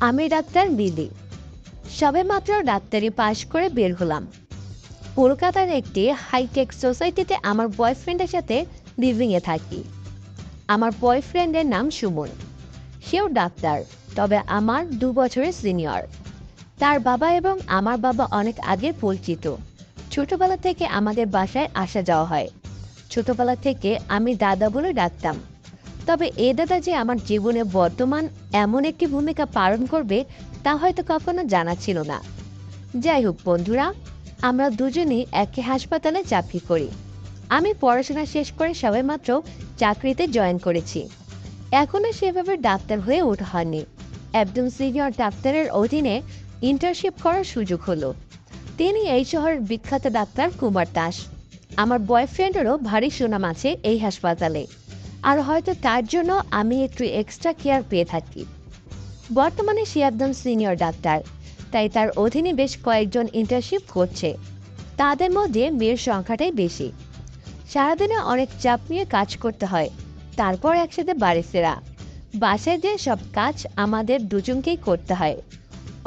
আমি ডাক্তার বিলি। সবেমাত্র ডাক্তারি পাশ করে বের হলাম। কলকাতার একটি হাইটেক সোসাইটিতে আমার বয়ফ্রেন্ডের সাথে লিভিংয়ে থাকি। আমার বয়ফ্রেন্ডের নাম সুমন। সেও ডাক্তার, তবে আমার 2 বছরের সিনিয়র। তার বাবা এবং আমার বাবা অনেক আগে পরিচিত। ছোটবেলা থেকে আমাদের বাসায় আসা যাওয়া হয়। ছোটবেলা থেকে আমি দাদা বলে ডাকতাম। তবে এ দাদা যে আমার জীবনে বর্তমান এমন একটি ভূমিকা পালন করবে তা হয়তো কখনো জানা ছিল না। যাই হোক বন্ধুরা, আমরা দুজনেই একই হাসপাতালে চাকরি করি। আমি পড়াশোনা শেষ করে সবেমাত্র চাকরিতে জয়েন করেছি। এখনো সেভাবে ডাক্তার হয়ে ওঠা হয়নি। একদম সিনিয়র ডাক্তারের অধীনে ইন্টার্নশিপ করার সুযোগ হলো। তিনি এই শহরের বিখ্যাত ডাক্তার কুমার দাস। আমার বয়ফ্রেন্ডেরও ভারী সুনাম আছে এই হাসপাতালে, আর হয়তো তার জন্য আমি একটু এক্সট্রা কেয়ার পেয়ে থাকি। বর্তমানে সে একদম সিনিয়র ডাক্তার, তাই তার অধীনে বেশ কয়েকজন ইন্টার্নশিপ করছে। তাদের মধ্যে মেয়ের সংখ্যাটাই বেশি। সারাদিনে অনেক চাপ নিয়ে কাজ করতে হয়, তারপর একসাথে বাড়ি ফেরা। বাসায় যে সব কাজ আমাদের দুজনকেই করতে হয়।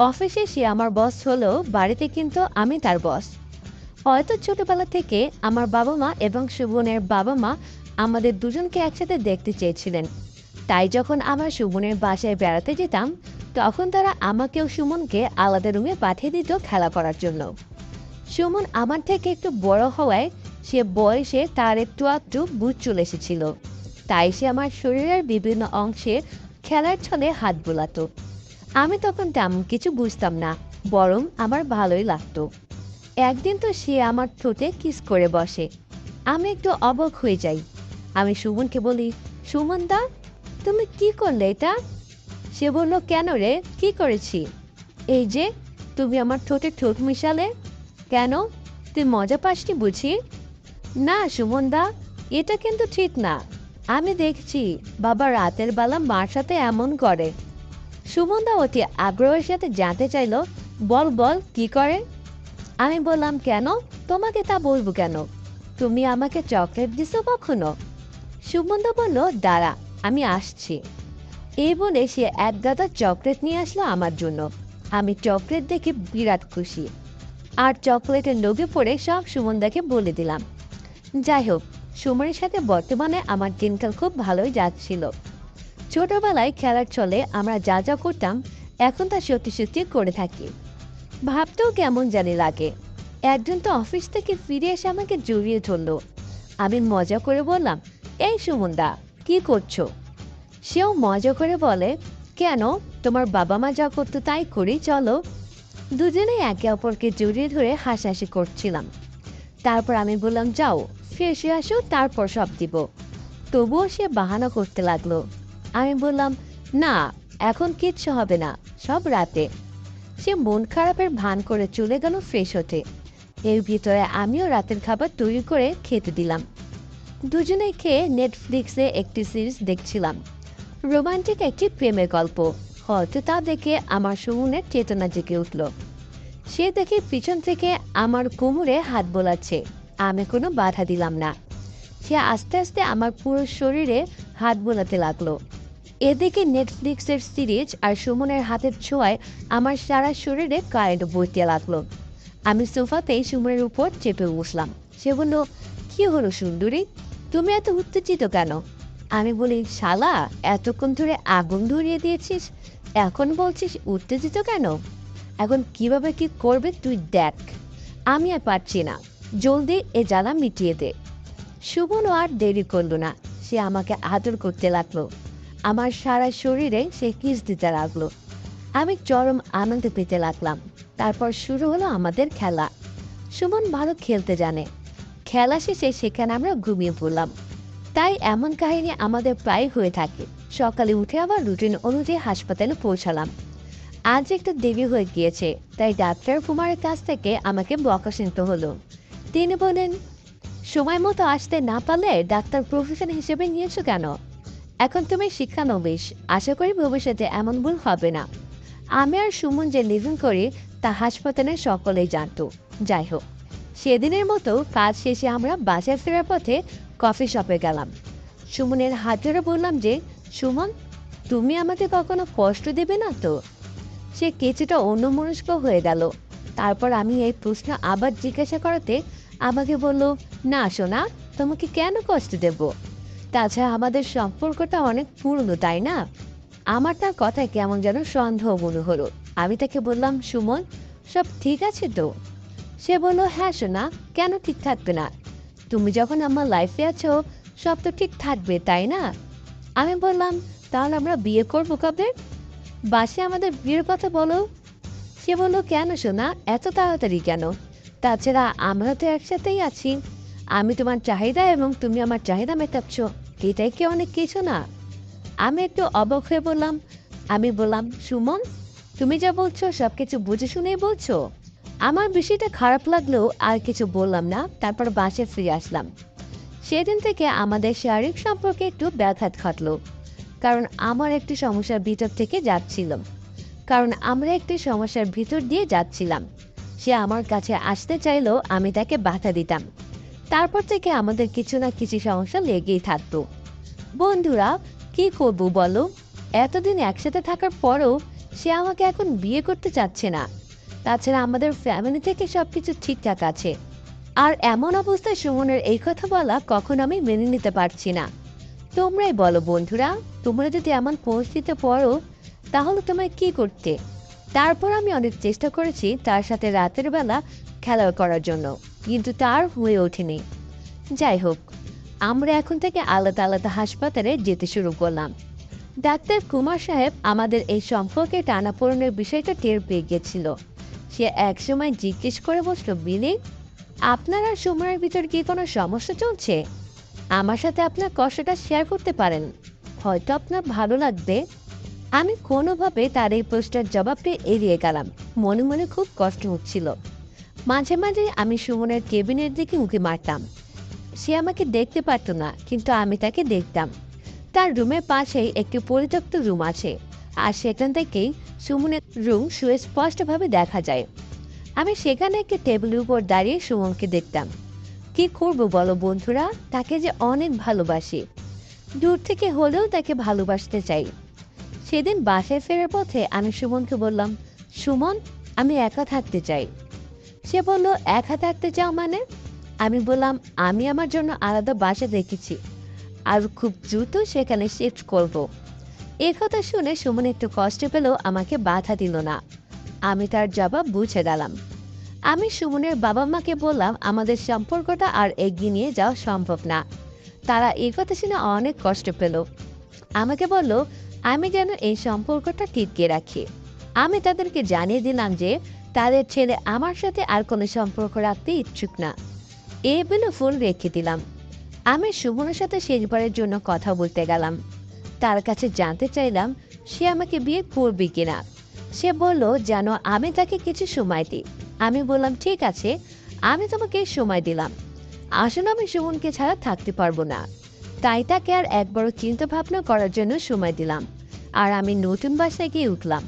অফিসে সে আমার বস হলেও বাড়িতে কিন্তু আমি তার বস। হয়তো ছোটবেলা থেকে আমার বাবা মা এবং সুবনের বাবা মা আমাদের দুজনকে একসাথে দেখতে চেয়েছিলেন। তাই যখন আমরা সুমনের বাসায় বেড়াতে যেতাম, তখন তারা আমাকেও সুমনকে আলাদা রুমে পাঠিয়ে দিত খেলা করার জন্য। সুমন আমার থেকে একটু বড় হওয়ায় সে বয়সে তার একটু আধটু বুঝ চলে এসেছিল। তাই সে আমার শরীরের বিভিন্ন অংশে খেলার ছলে হাত বোলাতো। আমি তখন তেমন কিছু বুঝতাম না, বরং আমার ভালোই লাগতো। একদিন তো সে আমার ঠোঁটে কিস করে বসে। আমি একটু অবাক হয়ে যাই। আমি সুমনকে বলি, সুমন দা, তুমি কি করলে এটা? সে বলল, কেন রে, কি করেছি? এই যে, তুমি আমার ঠোঁটে ঠোঁট মিশালে। কেন, তুই মজা পাসনি বুঝি? না সুমন দা, এটা কিন্তু ঠিক না। আমি দেখছি বাবা রাতের বেলা মার সাথে এমন করে। সুমন দা অতি আগ্রহের সাথে জানতে চাইলো, বল বল কি করে? আমি বললাম, কেন, তোমাকে তা বলবো কেন? তুমি আমাকে চকলেট দিছো কখনো? সুমন দা বলল, দাঁড়া, আমি আসছি। এই বলে সে এক গাদা চকলেট নিয়ে আসলো আমার জন্য। আমি চকলেট দেখে বিরাট খুশি, আর চকলেটের লোভে পড়ে সব সুমনদাকে বলে দিলাম। যাই হোক, সুমনের সাথে বর্তমানে আমার দিনকাল খুব ভালোই যাচ্ছিল। ছোটবেলায় খেলার ছলে আমরা যা যা করতাম, এখন তা সত্যি সত্যি করে থাকি। ভাবতেও কেমন জানি লাগে। একজন তো অফিস থেকে ফিরে এসে আমাকে জড়িয়ে ধরলো। আমি মজা করে বললাম, এই সুমনদা, কি করছো? সেও মজা করে বলে, কেন, তোমার বাবা মা যা করতো তাই করি, চলো। দুজনেই একে অপরকে জড়িয়ে ধরে হাসাহাসি করছিলাম। তারপর আমি বললাম, যাও ফ্রেশ হয়ে আসো, তারপর সব দিব। তবুও সে বাহানা করতে লাগলো। আমি বললাম, না, এখন কিচ্ছু হবে না, সব রাতে। সে মন খারাপের ভান করে চলে গেল ফ্রেশ হতে। এর ভিতরে আমিও রাতের খাবার তৈরি করে খেতে দিলাম। দুজনে খেয়ে নেটফ্লিক্সে একটি সিরিজ দেখছিলাম। রোমান্টিক একটি প্রেমের গল্প। হয়তো তা দেখে আমার সুমনের চেতনা জেগে উঠল। সে দেখে পিছন থেকে আমার কোমরে হাত বোলাচ্ছে। আমি কোনো বাধা দিলাম না। সে আস্তে আস্তে আমার পুরো শরীরে হাত বোলাতে লাগলো। এদিকে নেটফ্লিক্সের সিরিজ আর সুমনের হাতের ছোঁয়ায় আমার সারা শরীরে কারেন্ট বইতে লাগলো। আমি সোফাতেই সুমনের উপর চেপে বসলাম। সে বলল, কি হলো সুন্দরী, তুমি এত উত্তেজিত কেন? আমি বলি, শালা, এতক্ষণ ধরে আগুন ধরিয়ে দিয়েছিস, এখন বলছিস উত্তেজিত কেন? এখন কিভাবে কি করবে তুই দেখ। আমি আর পারছি না, জলদি এ জ্বালা মিটিয়ে দে। সুমনও আর দেরি করলো না। সে আমাকে আদর করতে লাগলো। আমার সারা শরীরে সে কিস দিতে লাগলো। আমি চরম আনন্দ পেতে লাগলাম। তারপর শুরু হলো আমাদের খেলা। সুমন ভালো খেলতে জানে। খেলা শেষে সেখানে আমরা ঘুমিয়ে পড়লাম। তাই এমন কাহিনী আমাদের প্রায় হয়ে থাকে। সকালে উঠে আবার রুটিন অনুযায়ী হাসপাতালে পৌঁছালাম। আজ একটু দেরি হয়ে গিয়েছে, তাই ডাক্তার কুমারের কাছ থেকে আমাকে বকা শুনতে হলো। তিনি বলেন, সময় মতো আসতে না পারলে ডাক্তার প্রফেশন হিসেবে নিয়েছো কেন? এখন তুমি শিক্ষানবিশ, আশা করি ভবিষ্যতে এমন ভুল হবে না। আমি আর সুমন যে লিভিং করি তা হাসপাতালের সকলেই জানতো। যাই হোক, সেদিনের মতো কাজ শেষে আমরা বাসায় ফেরার পথে কফি শপে গেলাম। সুমনের হাত ধরে বললাম যে, সুমন, তুমি আমাকে কখনো কষ্ট দেবে না তো? সে কিছুটা অন্যমনস্ক হয়ে গেল। তারপর আমি এই প্রশ্ন আবার জিজ্ঞাসা করাতে আমাকে বলল, না সোনা, তোমাকে কেন কষ্ট দেব? তাছাড়া আমাদের সম্পর্কটা অনেক পুরনো, তাই না? আমার তার কথায় কেমন যেন সন্দেহ মনে হলো। আমি তাকে বললাম, সুমন, সব ঠিক আছে তো? সে বলল, হ্যাঁ সোনা, কেন ঠিক থাকবে না? তুমি যখন আমার লাইফে আছো, সব তো ঠিক থাকবে, তাই না? আমি বললাম, তাহলে আমরা বিয়ে করবো কবে? বাসে আমাদের বিয়ের কথা বলো। সে বলল, কেন সোনা, এত তাড়াতাড়ি কেন? তাছাড়া আমরা তো একসাথেই আছি। আমি তোমার চাহিদা এবং তুমি আমার চাহিদা মেটাচ্ছ, এটাই কি অনেক কিছু না? আমি একটু অবাক হয়ে বললাম, সুমন, তুমি যা বলছো সবকিছু বুঝে শুনেই বলছো? আমার বিষয়টা খারাপ লাগলেও আর কিছু বললাম না। তারপর বাসে ফিরে আসলাম। সেদিন থেকে আমাদের শারীরিক সম্পর্কে একটু ব্যাঘাত ঘটলো। কারণ আমার একটি সমস্যার ভিতর থেকে যাচ্ছিলাম কারণ আমরা একটি সমস্যার ভিতর দিয়ে যাচ্ছিলাম। সে আমার কাছে আসতে চাইলেও আমি তাকে বাধা দিতাম। তারপর থেকে আমাদের কিছু না কিছু সমস্যা লেগেই থাকতো। বন্ধুরা, কি করব বলো? এতদিন একসাথে থাকার পরও সে আমাকে এখন বিয়ে করতে চাচ্ছে না। তাছাড়া আমাদের ফ্যামিলি থেকে সবকিছু ঠিকঠাক আছে। আর এমন অবস্থায় সুমনের এই কথা বলা কখন আমি মেনে নিতে পারছি না। তোমরাই বলো বন্ধুরা, তোমরা যদি এমন পরিস্থিতিতে পড়ো তাহলে তোমায় কি করতে? তারপর আমি অনেক চেষ্টা করেছি তার সাথে রাতের বেলা খেলা করার জন্য, কিন্তু তার হয়ে ওঠেনি। যাই হোক, আমরা এখন থেকে আলাদা আলাদা হাসপাতালে যেতে শুরু করলাম। ডাক্তার কুমার সাহেব আমাদের এই সম্পর্কে টানাপোড়েনের বিষয়টা টের পেয়ে গেছিল। সে একসময় জিজ্ঞেস করে বসলো, বিলি, আপনার আর সুমনের ভিতর কি কোনো সমস্যা চলছে? আমার সাথে আপনার কষ্টটা শেয়ার করতে পারেন, হয়তো আপনার ভালো লাগবে। আমি কোনোভাবে তার এই প্রশ্নের জবাব পেয়ে এড়িয়ে গেলাম। মনে মনে খুব কষ্ট হচ্ছিল। মাঝে মাঝে আমি সুমনের কেবিনের দিকে উঁকি মারতাম। সে আমাকে দেখতে পারতো না, কিন্তু আমি তাকে দেখতাম। তার রুমের পাশেই একটি পরিত্যক্ত রুম আছে, আর সেখান থেকেই সুমনের রুম সুস্পষ্টভাবে দেখা যায়। আমি সেখানে একটি টেবিলের উপর দাঁড়িয়ে সুমনকে দেখতাম। কি করব বলো বন্ধুরা, তাকে যে অনেক ভালোবাসি। দূর থেকে হলেও তাকে ভালোবাসতে চাই। সেদিন বাসায় ফেরার পথে আমি সুমনকে বললাম, সুমন, আমি একা থাকতে চাই। সে বলল, একা থাকতে চাও মানে? আমি বললাম, আমি আমার জন্য আলাদা বাসা দেখেছি, আর খুব দ্রুত সেখানে শিফট করব। এ কথা শুনে সুমন একটু কষ্ট পেলেও আমাকে বাধা দিল না। আমি তার জবাব বুঝে গেলাম। আমি সুমনের বাবা মাকে বললাম আমাদের সম্পর্কটা আর এগিয়ে নিয়ে যাওয়া সম্ভব না। তারা এই কথা শুনে অনেক কষ্ট পেল। আমাকে বলল আমি যেন এই সম্পর্কটা টিকিয়ে রাখি। আমি তাদেরকে জানিয়ে দিলাম যে তাদের ছেলে আমার সাথে আর কোনো সম্পর্ক রাখতে ইচ্ছুক না। এই বলে ফোন রেখে দিলাম। আমি সুমনের সাথে শেষবারের জন্য কথা বলতে গেলাম। তার কাছে জানতে চাইলাম সে আমাকে বিয়ে করবে কিনা। সে বলল যেন আমি তাকে কিছু সময় দিই। আমি বললাম, ঠিক আছে, আমি তোমাকে সময় দিলাম। আসলে আমি সুমনকে ছাড়া থাকতে পারবো না, তাই তাকে আর একবারও চিন্তা ভাবনা করার জন্য সময় দিলাম। আর আমি নতুন বাসায় গিয়ে উঠলাম।